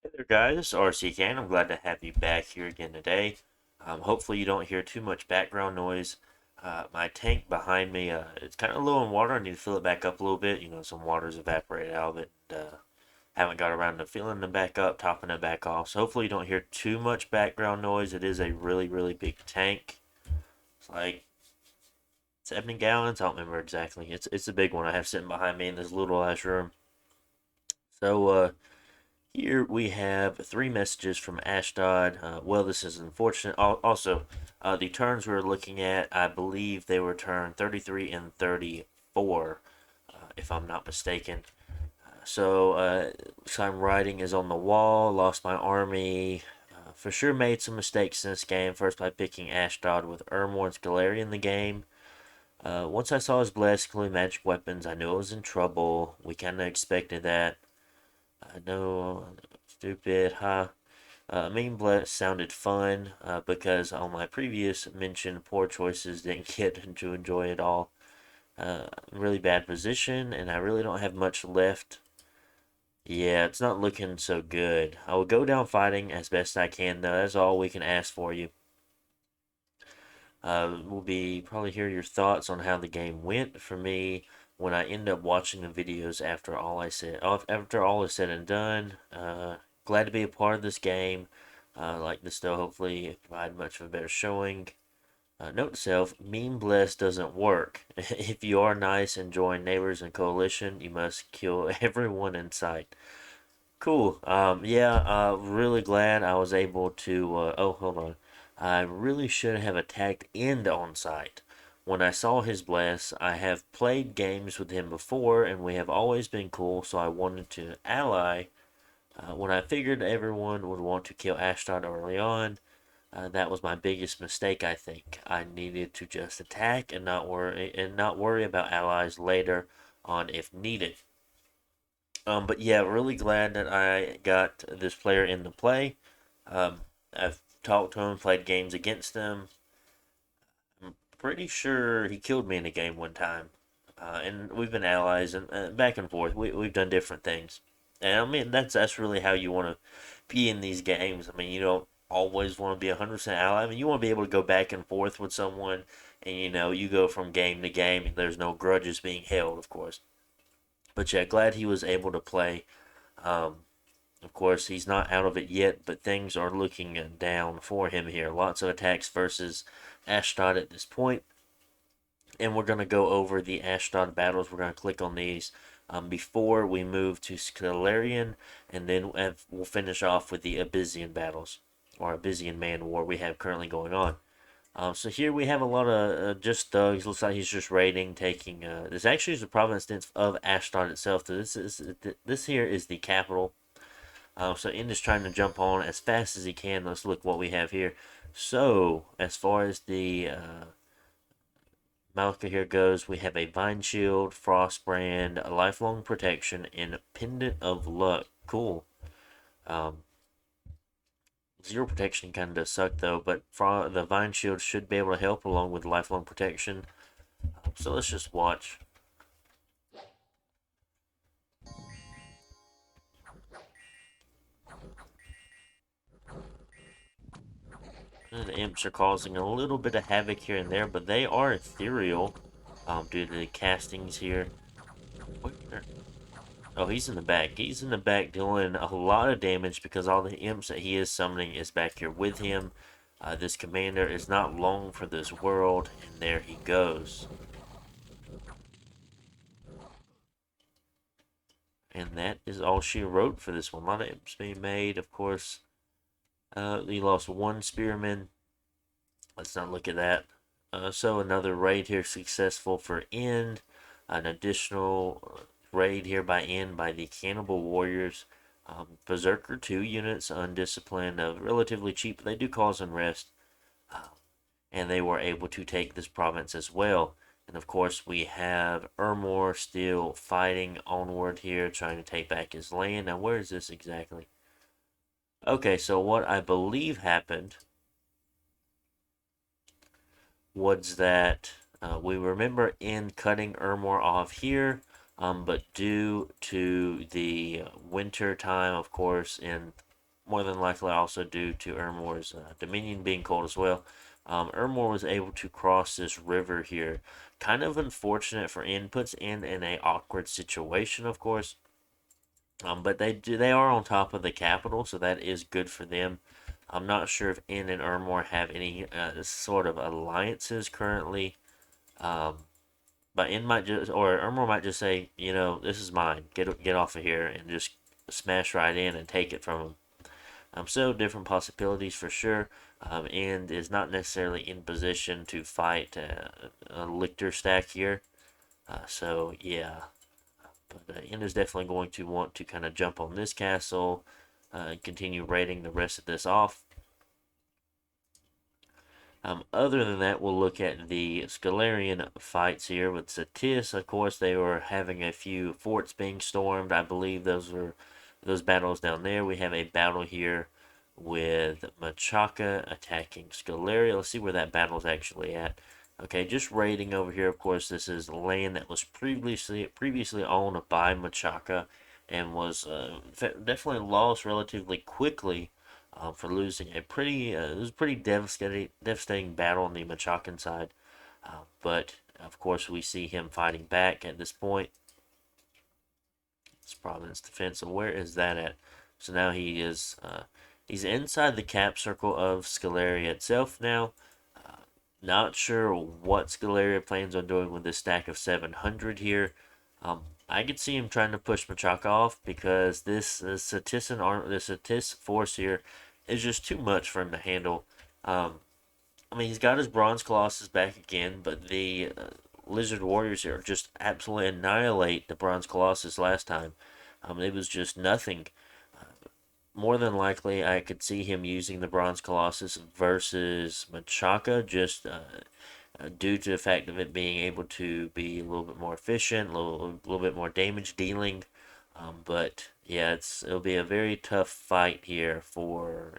Hey there, guys. RCK, and I'm glad to have you back here again today. Hopefully, you don't hear too much background noise. My tank behind me, it's kind of low in water. I need to fill it back up a little bit. You know, some water's evaporated out of it. Haven't got around to filling it back up, topping it back off. So hopefully, you don't hear too much background noise. It is a really, really big tank. It's like 70 gallons. I don't remember exactly. It's a big one I have sitting behind me in this little ass room. So, here we have three messages from Ashdod. Well, this is unfortunate. Also, the turns we're looking at, I believe they were turned 33 and 34, if I'm not mistaken. Some writing is on the wall. Lost my army. For sure made some mistakes in this game. First by picking Ashdod with Ermor and Scaleri in the game. Once I saw his blast, including magic weapons, I knew I was in trouble. We kind of expected that. I know, stupid, huh? Mean Blast sounded fun because on my previous mention, poor choices didn't get to enjoy it all. Really bad position, and I really don't have much left. Yeah, it's not looking so good. I will go down fighting as best I can, though. That's all we can ask for you. We'll be probably hear your thoughts on how the game went for me when I end up watching the videos after all is said and done. Glad to be a part of this game. Like this though, hopefully provide much of a better showing. Note to self: Meme Bless doesn't work. If you are nice and join neighbors and coalition, you must kill everyone in sight. Cool. Yeah, really glad I was able to. Oh, hold on. I really should have attacked End on site. When I saw his blast, I have played games with him before, and we have always been cool, so I wanted to ally. When I figured everyone would want to kill Ashdod early on, that was my biggest mistake, I think. I needed to just attack and not worry about allies later on if needed. But yeah, really glad that I got this player in the play. I've talked to him, played games against him. I'm pretty sure he killed me in a game one time. And we've been allies and back and forth. We've done different things. And I mean, that's really how you want to be in these games. I mean, you don't always want to be 100% ally. I mean, you want to be able to go back and forth with someone, and you go from game to game, and there's no grudges being held, of course. But yeah, glad he was able to play. Um, Of course, he's not out of it yet, but things are looking down for him here. Lots of attacks versus Ashdod at this point. And we're going to go over the Ashdod battles. We're going to click on these before we move to Scalarian, and then we'll finish off with the Abyssian battles, or Abyssian Man War we have currently going on. So here we have a lot of just thugs. Looks like he's just raiding, taking. This actually is the province of Ashdod itself. So this here is the capital. So End is trying to jump on as fast as he can. Let's look what we have here. So as far as the Malka here goes, we have a Vine Shield, Frost Brand, a Lifelong Protection, and Pendant of Luck. Cool. Um, Zero Protection kind of does suck though, but the Vine Shield should be able to help along with Lifelong Protection. So let's just watch. The imps are causing a little bit of havoc here and there, but they are ethereal due to the castings here. Oh, he's in the back. He's in the back dealing a lot of damage because all the imps that he is summoning is back here with him. This commander is not long for this world, and there he goes. And that is all she wrote for this one. A lot of imps being made, of course. He lost one spearman. Let's not look at that. So another raid here successful for End. An additional raid here by End by the Cannibal Warriors. Berserker 2 units, undisciplined, relatively cheap, but they do cause unrest. And they were able to take this province as well. And of course, we have Ermor still fighting onward here, trying to take back his land. Now, where is this exactly? Okay, so what I believe happened was that we remember in cutting Ermor off here, but due to the winter time, of course, in more than likely also due to Ermor's Dominion being cold as well. Ermor was able to cross this river here. Kind of unfortunate for N, puts N in a awkward situation, of course. But they are on top of the capital, so that is good for them. I'm not sure if N and Ermor have any sort of alliances currently. Um, but N might just, or Ermor might just say, you know, this is mine. Get off of here and just smash right in and take it from them. So different possibilities for sure. And is not necessarily in position to fight a Lictor stack here. So yeah, but End is definitely going to want to kind of jump on this castle and continue raiding the rest of this off. Other than that, we'll look at the Scalarian fights here with Satis. Of course, they were having a few forts being stormed. I believe those were those battles down there. We have a battle here with Machaca attacking Scalaria. Let's see where that battle is actually at. Okay, just raiding over here. Of course, this is land that was previously owned by Machaca and was definitely lost relatively quickly for losing a pretty it was a pretty devastating battle on the Machacan side. But of course, we see him fighting back at this point. It's Providence defense. So where is that at? So now he is he's inside the cap circle of Scalaria itself now. Not sure what Scalaria plans on doing with this stack of 700 here. I could see him trying to push Machaca off because this Satis force here is just too much for him to handle. I mean, he's got his Bronze Colossus back again, but the Lizard Warriors here just absolutely annihilate the Bronze Colossus last time. It was just nothing. More than likely, I could see him using the Bronze Colossus versus Machaca just due to the fact of it being able to be a little bit more efficient, little bit more damage dealing. But yeah, it'll be a very tough fight here for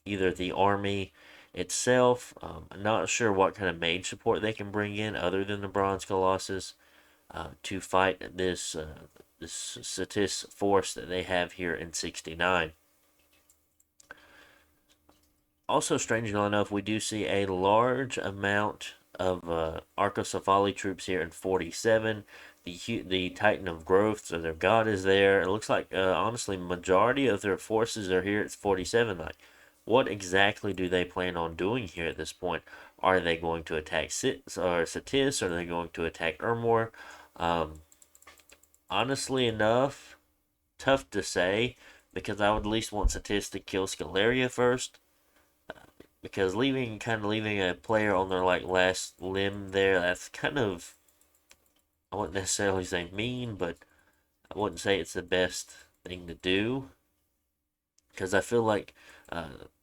either the army itself. I'm not sure what kind of mage support they can bring in other than the Bronze Colossus to fight this Satis force that they have here in 69. Also, strangely enough, we do see a large amount of Arcocephali troops here in 47. The Titan of Growth, so their god is there. It looks like, honestly, majority of their forces are here at 47. Like, what exactly do they plan on doing here at this point? Are they going to attack Satis? Are they going to attack Ermor? Honestly enough, tough to say, because I would at least want Satis to kill Scalaria first. Because leaving a player on their like last limb there, that's kind of, I wouldn't necessarily say mean, but I wouldn't say it's the best thing to do. Because I feel like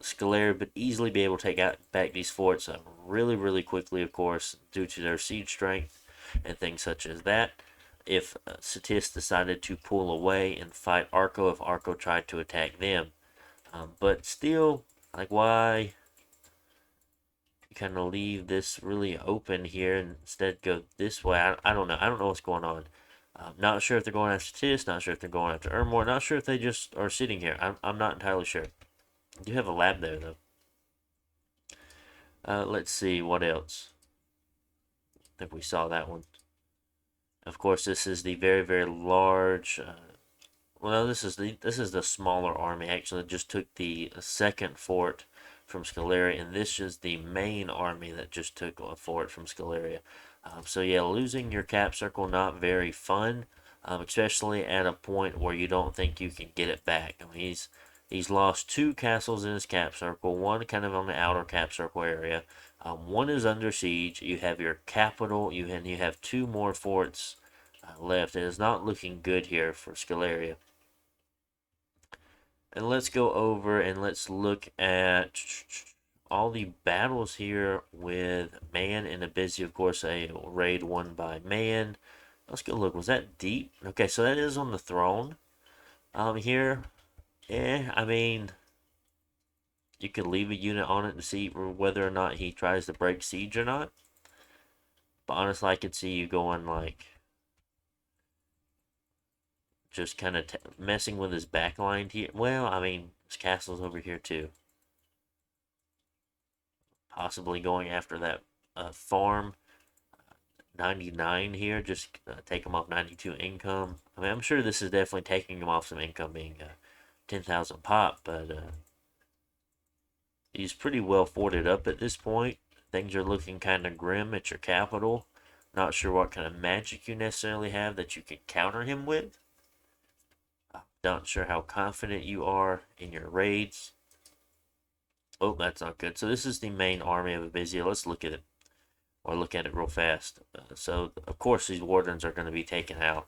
Scalaria would easily be able to back these forts really, really quickly, of course, due to their siege strength and things such as that. If Satis decided to pull away and fight Arco, if Arco tried to attack them. But still, like, why kind of leave this really open here and instead go this way? I don't know. I don't know what's going on. Not sure if they're going after Tis, not sure if they're going after Ermor, not sure if they just are sitting here. I'm not entirely sure. You have a lab there, though. Let's see, what else? I think we saw that one. Of course, this is the very, very large. Well, this is the smaller army. Actually, it just took the second fort from Scalaria, and this is the main army that just took a fort from Scalaria. So yeah, losing your cap circle not very fun, especially at a point where you don't think you can get it back. I mean, he's lost 2 castles in his cap circle, one kind of on the outer cap circle area. One is under siege. You have your capital. You have 2 more forts left. It is not looking good here for Scalaria. And let's go over and let's look at all the battles here with Man and Abyssy. Of course, a raid won by Man. Let's go look. Was that deep? Okay, so that is on the throne. Here, I mean, you could leave a unit on it to see whether or not he tries to break siege or not. But honestly, I could see you going like just kind of messing with his back line here. Well, I mean, his castle's over here too. Possibly going after that farm. 99 here, just take him off 92 income. I mean, I'm sure this is definitely taking him off some income, being 10,000 pop, but he's pretty well forted up at this point. Things are looking kind of grim at your capital. Not sure what kind of magic you necessarily have that you can counter him with. Not sure how confident you are in your raids. Oh, that's not good. So this is the main army of Abizia. Let's look at it. Or look at it real fast. So, of course, these wardens are going to be taken out.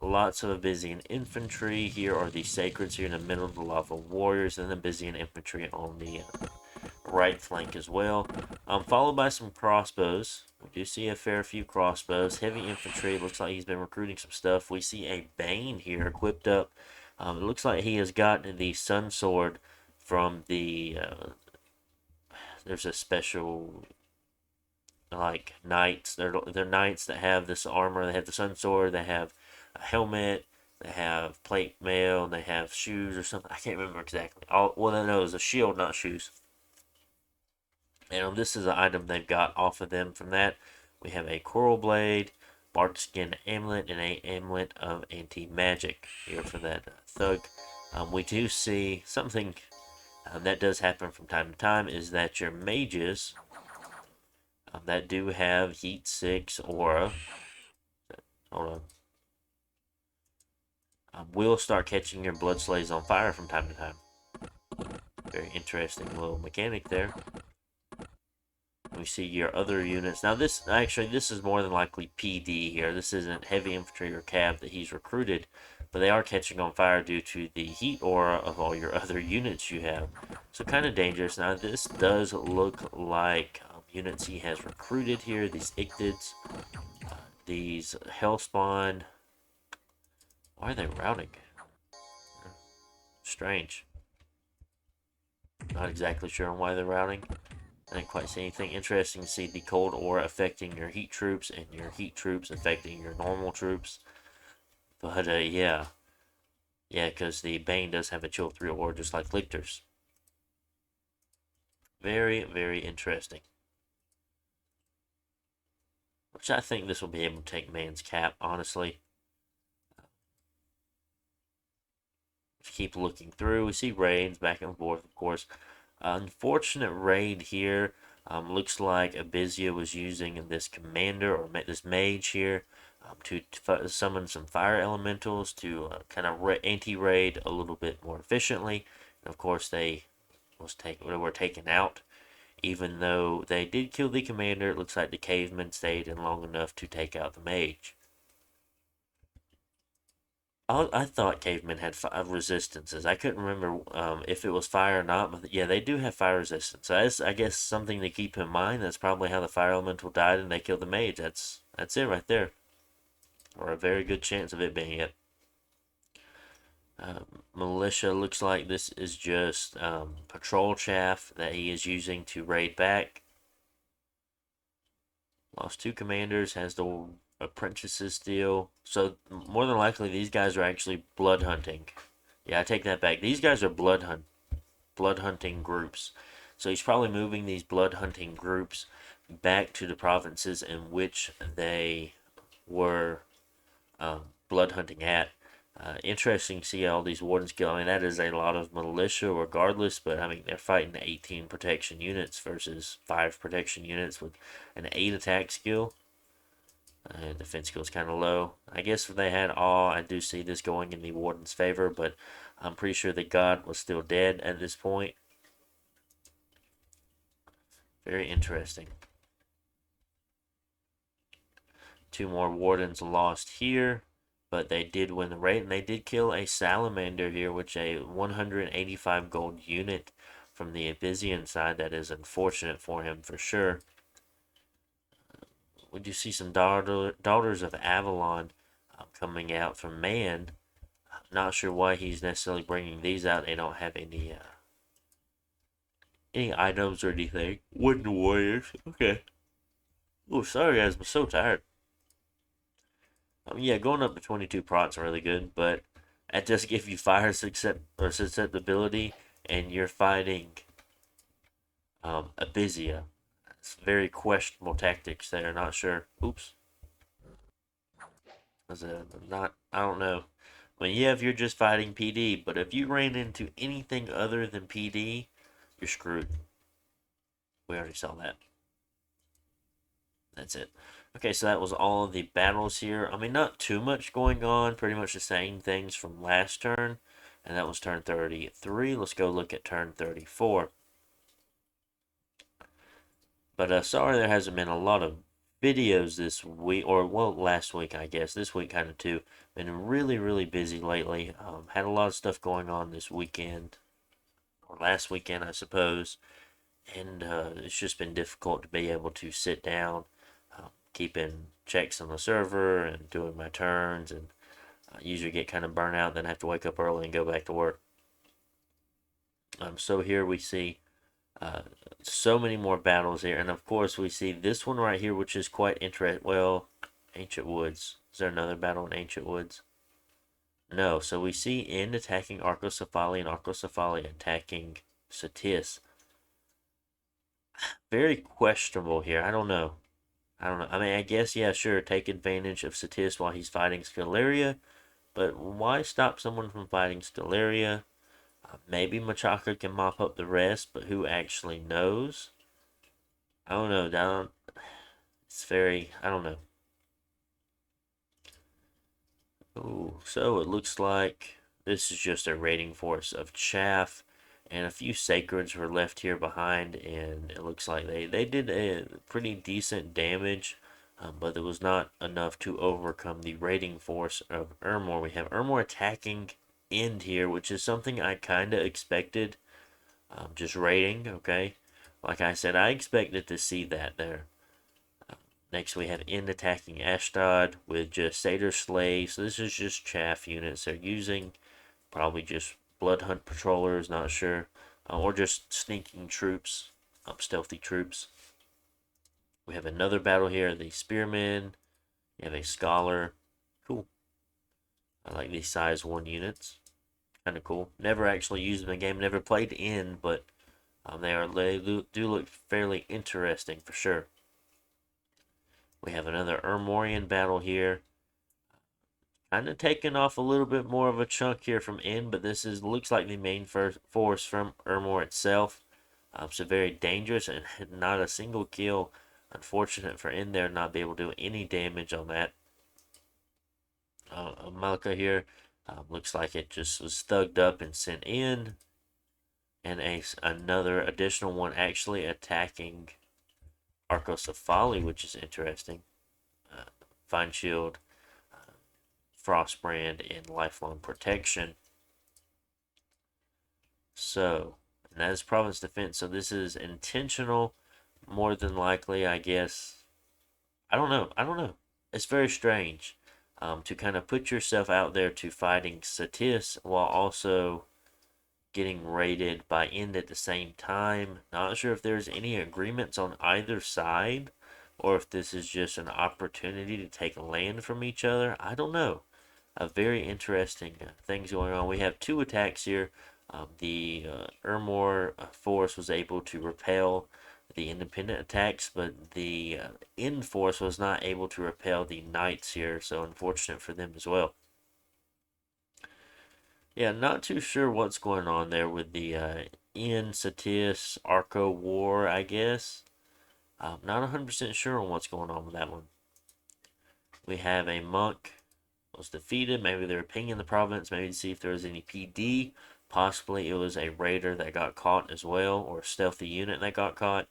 Lots of Abyssian infantry. Here are the sacreds here in the middle of the lava warriors, and the Abyssian infantry on the right flank as well. Followed by some crossbows. We do see a fair few crossbows. Heavy infantry. Looks like he's been recruiting some stuff. We see a Bane here equipped up. It looks like he has gotten the Sun Sword from the... there's a special... like knights. They're knights that have this armor. They have the sun sword. They have a helmet. They have plate mail. They have shoes or something. I can't remember exactly. All I know is a shield, not shoes. And this is an item they've got off of them. From that, we have a coral blade, bark skin amulet, and a amulet of anti-magic here for that thug. We do see something that does happen from time to time is that your mages that do have Heat 6 aura, hold on, will start catching your blood slaves on fire from time to time. Very interesting little mechanic there. We see your other units. Now this is more than likely PD here. This isn't heavy infantry or cav that he's recruited, but they are catching on fire due to the heat aura of all your other units you have. So kind of dangerous. Now this does look like units he has recruited here. These Ictids, these Hellspawn. Why are they routing? Strange. Not exactly sure on why they're routing. I didn't quite see anything. Interesting to see the cold aura affecting your heat troops and your heat troops affecting your normal troops. But yeah. Yeah, because the Bane does have a chill 3 aura just like Lictor's. Very, very interesting. Which I think this will be able to take man's cap, honestly. Keep looking through. We see raids back and forth, of course. Unfortunate raid here. Looks like Abizia was using this commander or this mage here to summon some fire elementals to kind of anti-raid a little bit more efficiently. And of course, they were taken out. Even though they did kill the commander, it looks like the caveman stayed in long enough to take out the mage. I thought cavemen had resistances. I couldn't remember if it was fire or not, but yeah, they do have fire resistance. So that's, I guess, something to keep in mind. That's probably how the fire elemental died and they killed the mage. That's it right there. Or a very good chance of it being it. Militia looks like this is just patrol chaff that he is using to raid back. Lost 2 commanders, has the apprentices still. So more than likely these guys are actually blood hunting. Yeah, I take that back. These guys are blood hunting groups. So he's probably moving these blood hunting groups back to the provinces in which they were blood hunting at. Interesting to see all these wardens kill. I mean, that is a lot of militia regardless, but I mean, they're fighting 18 protection units versus 5 protection units with an 8 attack skill. Defense skill is kind of low. I guess if they had awe, I do see this going in the warden's favor, but I'm pretty sure the god was still dead at this point. Very interesting. 2 more wardens lost here, but they did win the raid, and they did kill a salamander here, which a 185 gold unit from the Abyssian side. That is unfortunate for him for sure. We do see some Daughters of Avalon coming out from Man. I'm not sure why he's necessarily bringing these out. They don't have any items or anything. Wooden Warriors. Okay. Oh, sorry guys, I'm so tired. Yeah, going up to 22 procs really good, but that does give you fire susceptibility, and you're fighting Abizia. It's very questionable tactics there. Not sure. Oops. Was it not? I don't know. But yeah, if you're just fighting PD, but if you ran into anything other than PD, you're screwed. We already saw that. That's it. Okay, so that was all of the battles here. I mean, not too much going on. Pretty much the same things from last turn. And that was turn 33. Let's go look at turn 34. But sorry there hasn't been a lot of videos this week. Or, well, last week, I guess. This week kind of too. Been really, really busy lately. Had a lot of stuff going on this weekend. Or last weekend, I suppose. And it's just been difficult to be able to sit down, keeping checks on the server and doing my turns, and I usually get kind of burnt out, then I have to wake up early and go back to work. So here we see uh, so many more battles here, and of course we see this one right here, which is quite interesting. Well, Ancient Woods. Is there another battle in Ancient Woods? No. So we see End attacking Arcocephali and Arcocephali attacking Satis. Very questionable here. I don't know. I don't know. I mean, I guess, yeah, sure, take advantage of Satis while he's fighting Scaleria, but why stop someone from fighting Scaleria? Maybe Machaka can mop up the rest, but who actually knows? I don't know. It's very, I don't know. Ooh, so it looks like this is just a raiding force of chaff, and a few sacreds were left here behind, and it looks like they did a pretty decent damage, but it was not enough to overcome the raiding force of Ermor. We have Ermor attacking End here, which is something I kind of expected. Just raiding, okay? Like I said, I expected to see that there. Next, we have End attacking Ashdod with just Satyr Slaves. So this is just chaff units they're using. Probably just Blood Hunt patrollers, not sure. Or just sneaking troops, stealthy troops. We have another battle here, the Spearmen. You have a Scholar. Cool. I like these size 1 units. Kind of cool. Never actually used them in the game. Never played in, but they do look fairly interesting for sure. We have another Ermorian battle here. Kind of taking off a little bit more of a chunk here from End, but this is looks like the main force from Ermor itself. So very dangerous and not a single kill. Unfortunate for End there not be able to do any damage on that. Malka here looks like it just was thugged up and sent in. And another additional one actually attacking Arcocephali, which is interesting. Fine Shield, Frostbrand, and Lifelong Protection. So, and that is Province Defense. So this is intentional, more than likely, I guess. I don't know. I don't know. It's very strange to kind of put yourself out there to fighting Satis while also getting raided by End at the same time. Not sure if there's any agreements on either side or if this is just an opportunity to take land from each other. I don't know. Very interesting things going on. We have 2 attacks here. The Ermor force was able to repel the independent attacks, but the End force was not able to repel the knights here, so unfortunate for them as well. Yeah, not too sure what's going on there with the End Satis Arco War, I guess. Not 100% sure on what's going on with that one. We have a monk was defeated. Maybe they were pinging the province, maybe to see if there was any PD. Possibly it was a raider that got caught as well, or a stealthy unit that got caught.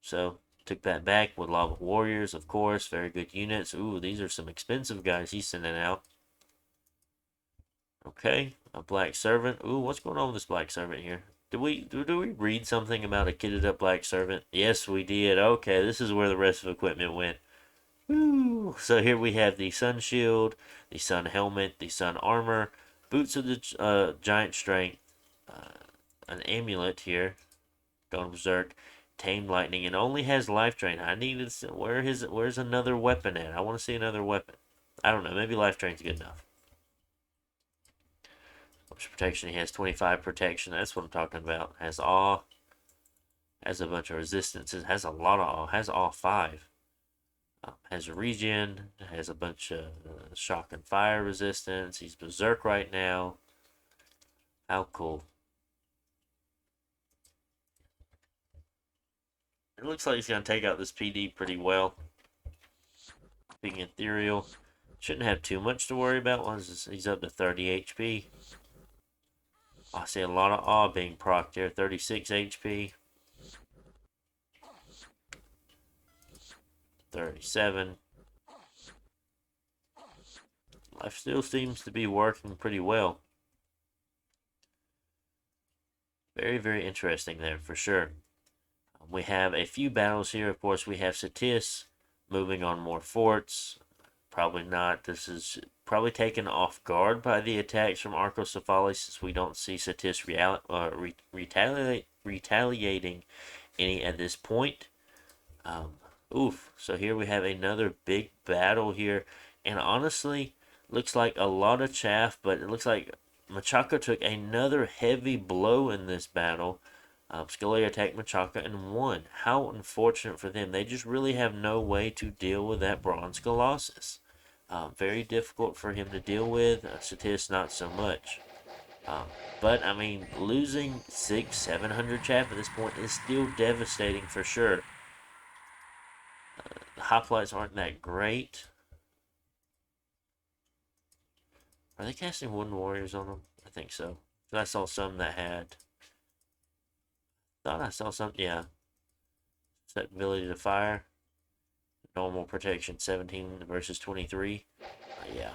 So, took that back with Lava Warriors, of course. Very good units. Ooh, these are some expensive guys he's sending out. Okay, a Black Servant. Ooh, what's going on with this Black Servant here? Did we read something about a kitted up Black Servant? Yes, we did. Okay, this is where the rest of the equipment went. Woo! So here we have the Sun Shield, the Sun Helmet, the Sun Armor, Boots of the Giant Strength, an Amulet here, going berserk, Tame Lightning and only has Life Drain. I need to see where's another weapon at? I want to see another weapon. I don't know. Maybe Life Drain's good enough. Which protection he has? 25 protection. That's what I'm talking about. Has awe. Has a bunch of resistances. Has a lot of awe. Has all 5. Has a regen. Has a bunch of shock and fire resistance. He's berserk right now. How cool. It looks like he's going to take out this PD pretty well. Being ethereal. Shouldn't have too much to worry about once he's up to 30 HP. I see a lot of awe being procced here. 36 HP. 37. Life still seems to be working pretty well. Very, very interesting there for sure. We have a few battles here. Of course, we have Satis moving on more forts. Probably not. This is probably taken off guard by the attacks from Arcocephali, since we don't see Satis retaliating any at this point. So here we have another big battle here. And honestly, looks like a lot of chaff, but it looks like Machaca took another heavy blow in this battle. Scalaria attacked Machaca and won. How unfortunate for them. They just really have no way to deal with that Bronze Colossus. Very difficult for him to deal with. Satis, not so much. But, I mean, losing 700 chaff at this point is still devastating for sure. The hoplites aren't that great. Are they casting Wooden Warriors on them? I think so. I saw some that had. Thought I saw some. Yeah. Set ability to fire. Normal protection 17 versus 23. Yeah.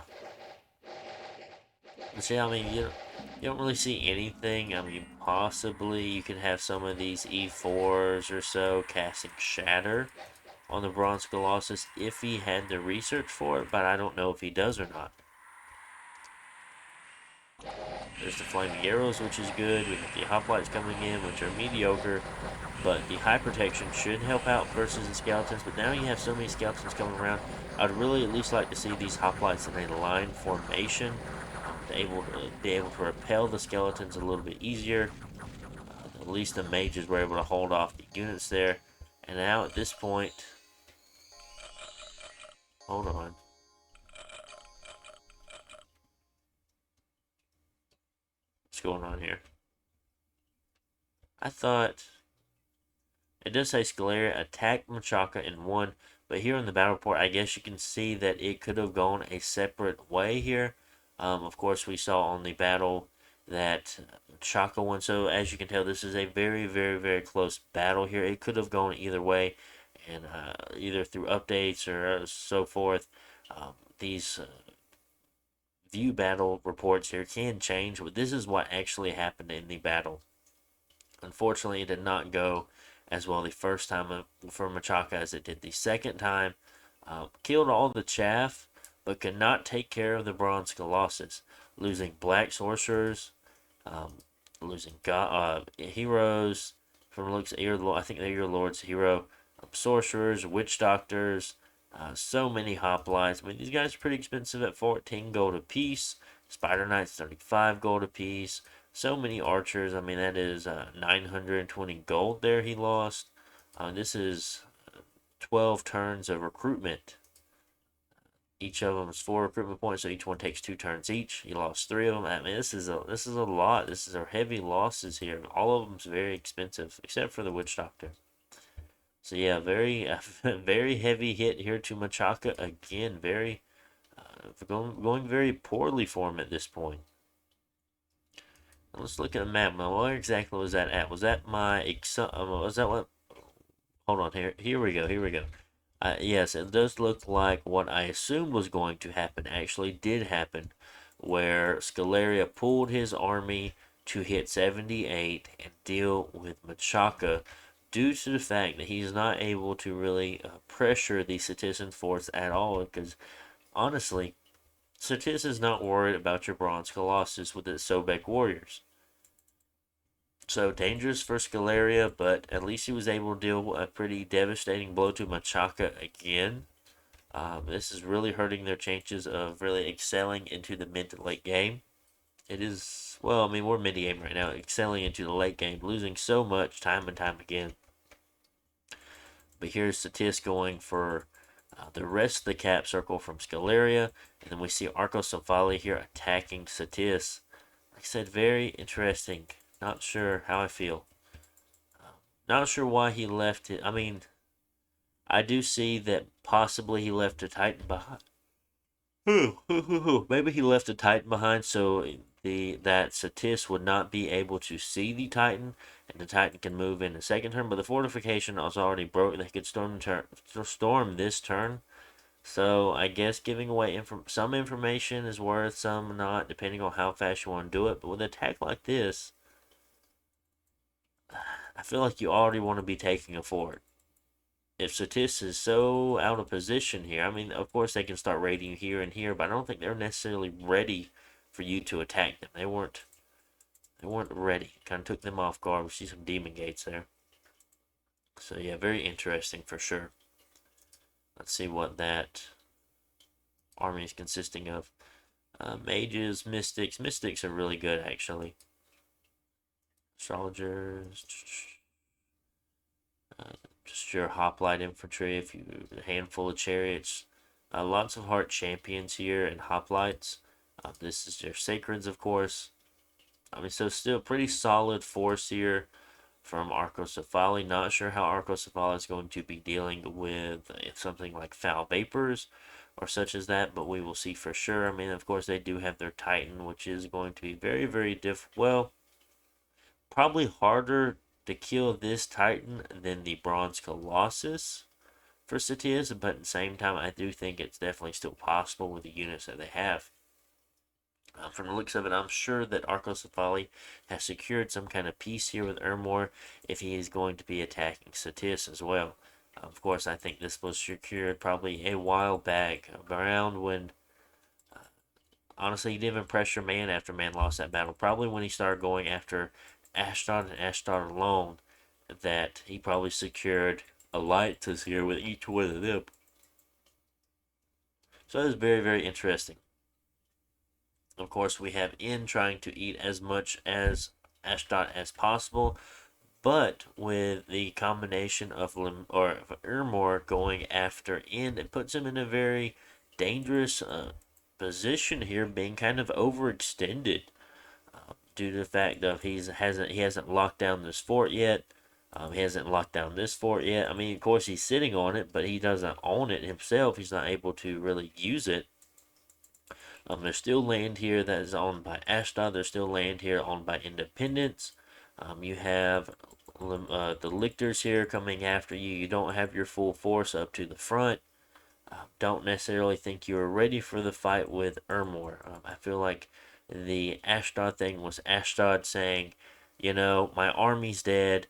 But see, I mean, you don't really see anything. I mean, possibly you can have some of these E4s or so casting Shatter on the Bronze Colossus if he had the research for it, but I don't know if he does or not. There's the Flaming Arrows, which is good. We have the Hoplites coming in, which are mediocre. But the high protection should help out versus the skeletons. But now you have so many skeletons coming around. I'd really at least like to see these hoplites in a line formation. To be able to repel the skeletons a little bit easier. At least the mages were able to hold off the units there. And now at this point... Hold on. What's going on here? I thought... It does say Scalaria attacked Machaca and won, but here in the battle report, I guess you can see that it could have gone a separate way here. Of course, we saw on the battle that Machaca won, so as you can tell, this is a very, very, very close battle here. It could have gone either way, and either through updates or so forth. These view battle reports here can change, but this is what actually happened in the battle. Unfortunately, it did not go as well the first time for Machaca as it did the second time. Killed all the chaff, but could not take care of the Bronze Colossus, losing Black Sorcerers, losing heroes from looks. I think they're your Lord's hero. Sorcerers, Witch Doctors, so many hoplites. I mean, these guys are pretty expensive at 14 gold apiece. Spider Knights 35 gold apiece. So many archers. I mean, that is 920 gold there he lost. This is 12 turns of recruitment. Each of them is 4 recruitment points, so each one takes 2 turns each. He lost 3 of them. I mean, this is a lot. This is heavy losses here. All of them's very expensive, except for the Witch Doctor. So yeah, very very heavy hit here to Machaca again. Very going very poorly for him at this point. Let's look at the map. Now, where exactly was that at? Was that was that what? Hold on here. Here we go. Here we go. Yes, it does look like what I assumed was going to happen actually did happen, where Scalaria pulled his army to hit 78 and deal with Machaca due to the fact that he's not able to really pressure the Citizen force at all, because honestly, Satis is not worried about your Bronze Colossus with its Sobek warriors. So dangerous for Scalaria, but at least he was able to deal a pretty devastating blow to Machaka again. This is really hurting their chances of really excelling into the mid to late game. It is, well, I mean, we're mid game right now, excelling into the late game, losing so much time and time again. But here's Satis going for the rest of the cap circle from Scalaria. And then we see Arcosafali here attacking Satis. Like I said, very interesting. Not sure how I feel. Not sure why he left it. I mean, I do see that possibly he left a Titan behind. Maybe he left a Titan behind so that Satis would not be able to see the Titan, and the Titan can move in the second turn. But the fortification was already broke; they could storm this turn. So I guess giving away some information is worth, some not, depending on how fast you want to do it. But with an attack like this, I feel like you already want to be taking a fort. If Satis is so out of position here, I mean, of course they can start raiding you here and here, but I don't think they're necessarily ready for you to attack them. They weren't ready. Kind of took them off guard. We see some demon gates there. So yeah, very interesting for sure. Let's see what that army is consisting of. Mages, mystics. Mystics are really good actually. Astrologers. Just your hoplite infantry. If you a handful of chariots. Lots of heart champions here and hoplites. This is your sacreds, of course. I mean, so still pretty solid force here from Arcosafali. Not sure how Arcosafali is going to be dealing with something like foul vapors or such as that, but we will see for sure. I mean, of course, they do have their Titan, which is going to be very, very well, probably harder to kill this Titan than the Bronze Colossus for Satis, but at the same time, I do think it's definitely still possible with the units that they have. From the looks of it, I'm sure that Arcosafali has secured some kind of peace here with Ermor if he is going to be attacking Satis as well. Of course, I think this was secured probably a while back, around when, honestly, he didn't even pressure Man after Man lost that battle. Probably when he started going after Ashdod and Ashdod alone, that he probably secured alliances here with each one of them. So that is very, very interesting. Of course, we have In trying to eat as much as Ashdod as possible, but with the combination of Ermor going after In, it puts him in a very dangerous position here, being kind of overextended due to the fact that he hasn't locked down this fort yet. He hasn't locked down this fort yet. I mean, of course, he's sitting on it, but he doesn't own it himself. He's not able to really use it. There's still land here that is owned by Ashdod. There's still land here owned by Independence. You have the lictors here coming after you. You don't have your full force up to the front. Don't necessarily think you're ready for the fight with Ermor. I feel like the Ashdod thing was Ashdod saying, you know, my army's dead.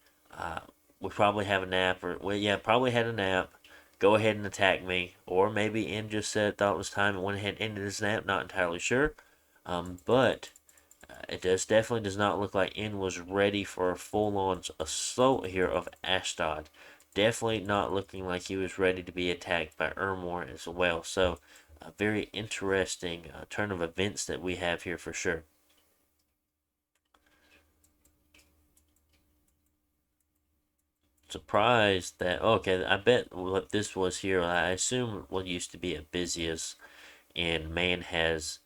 We probably have a nap, or well, yeah, probably had a nap. Go ahead and attack me. Or maybe In just said thought it was time and went ahead and ended his nap. Not entirely sure. But it definitely does not look like In was ready for a full-on assault here of Ashdod. Definitely not looking like he was ready to be attacked by Ermor as well. So a very interesting turn of events that we have here for sure. Surprised that, okay, I bet what this was here, I assume what used to be at Busiest, and Man has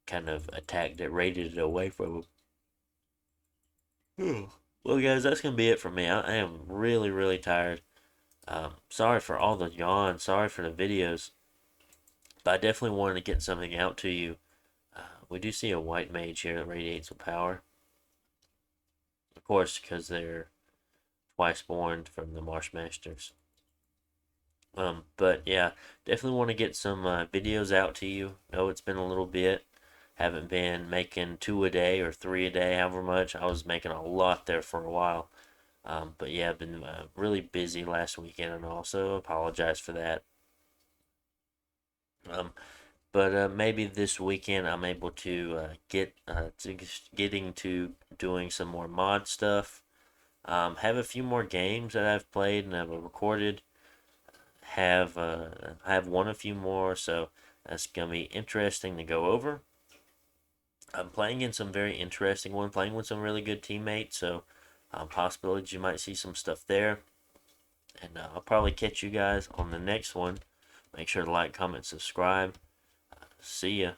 kind of attacked it, raided it away from him. Well, guys, that's going to be it for me. I am really, really tired. Sorry for all the yawns. Sorry for the videos. But I definitely wanted to get something out to you. We do see a white mage here that radiates with power. Of course, because they're twice born from the Marsh Masters. But yeah, definitely want to get some videos out to you. Know it's been a little bit. Haven't been making 2 a day or 3 a day, however much. I was making a lot there for a while. But yeah, I've been really busy last weekend, and also apologize for that. But maybe this weekend I'm able to getting to doing some more mod stuff. Have a few more games that I've played and have recorded. I have won a few more, so that's gonna be interesting to go over. I'm playing in some very interesting one, playing with some really good teammates, so possibilities you might see some stuff there. And I'll probably catch you guys on the next one. Make sure to like, comment, subscribe. See ya.